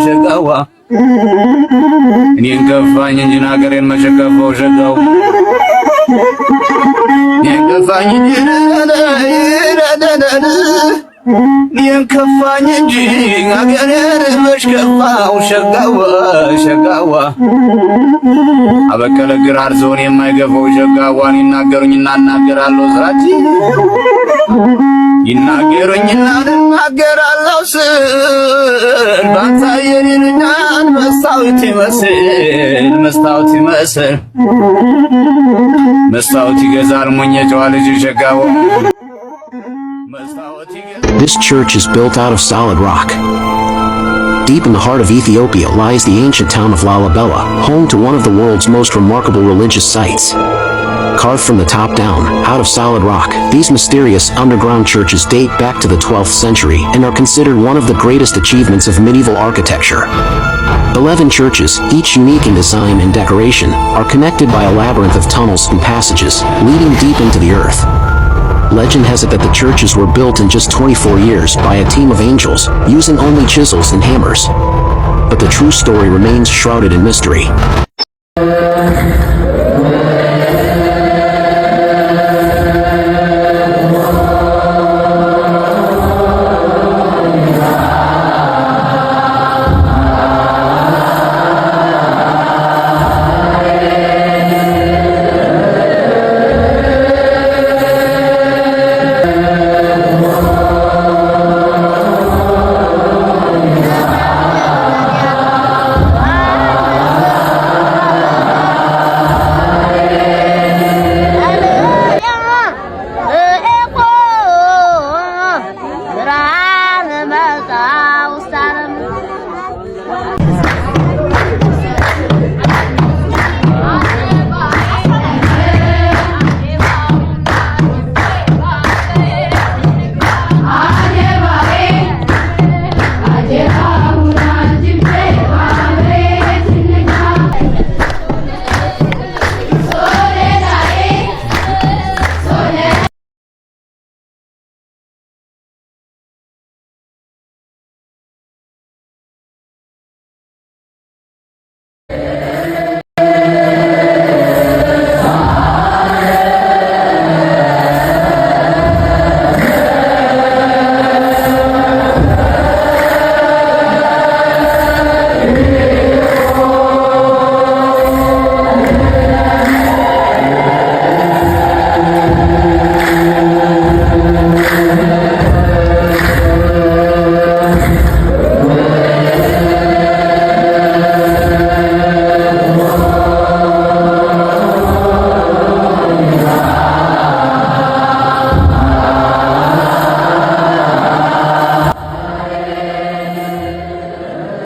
ሸጋዋ እኔን ከፋኝ እንጂ ሀገሬን መቼ ከፋው ሸጋው እኔን ከፋኝ እንጂ እኔን ከፋኝ እንጂ ሀገሬን መቼ ከፋው ሸጋዋ አበቀለ ግራር ዞን የማይገፋው ሸጋዋን ይናገሩኝና እናገራለሁ ስራች ይናገሩኝና እናገራለሁ ስል ባንታየን ይሉኛል መስታወት ይመስል መስታወት ይገዛል ሞኝ የጨዋ ልጅ ሸጋው። This church is built out of solid rock. Deep in the heart of Ethiopia lies the ancient town of Lalibela, home to one of the world's most remarkable religious sites. Carved from the top down, out of solid rock, these mysterious underground churches date back to the 12th century and are considered one of the greatest achievements of medieval architecture. 11 churches, each unique in design and decoration, are connected by a labyrinth of tunnels and passages, leading deep into the earth. Legend has it that the churches were built in just 24 years by a team of angels, using only chisels and hammers. But the true story remains shrouded in mystery.